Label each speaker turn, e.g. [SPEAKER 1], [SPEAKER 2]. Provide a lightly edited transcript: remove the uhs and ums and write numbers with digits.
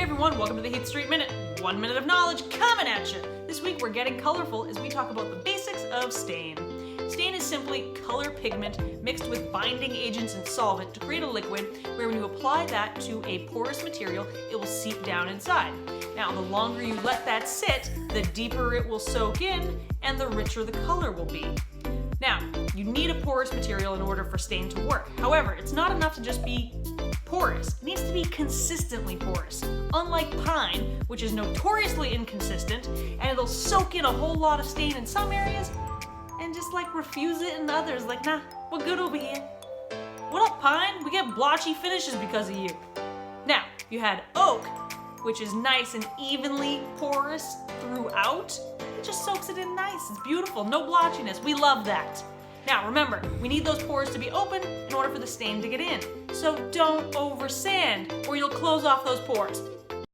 [SPEAKER 1] everyone, welcome to the Heath Street Minute. 1 minute of knowledge coming at you. This week we're getting colorful as we talk about the basics of stain. Stain is simply color pigment mixed with binding agents and solvent to create a liquid where when you apply that to a porous material, it will seep down inside. Now, the longer you let that sit, the deeper it will soak in and the richer the color will be. Now, you need a porous material in order for stain to work. However, it's not enough to just be porous. It needs to be consistently porous. Unlike pine, which is notoriously inconsistent, and it'll soak in a whole lot of stain in some areas and just refuse it in others. Nah, we're good over here. What up, pine? We get blotchy finishes because of you. Now, you had oak, which is nice and evenly porous throughout. It just soaks it in nice. It's beautiful. No blotchiness. We love that. Now, remember, we need those pores to be open in order for the stain to get in. So don't over sand or you'll close off those pores.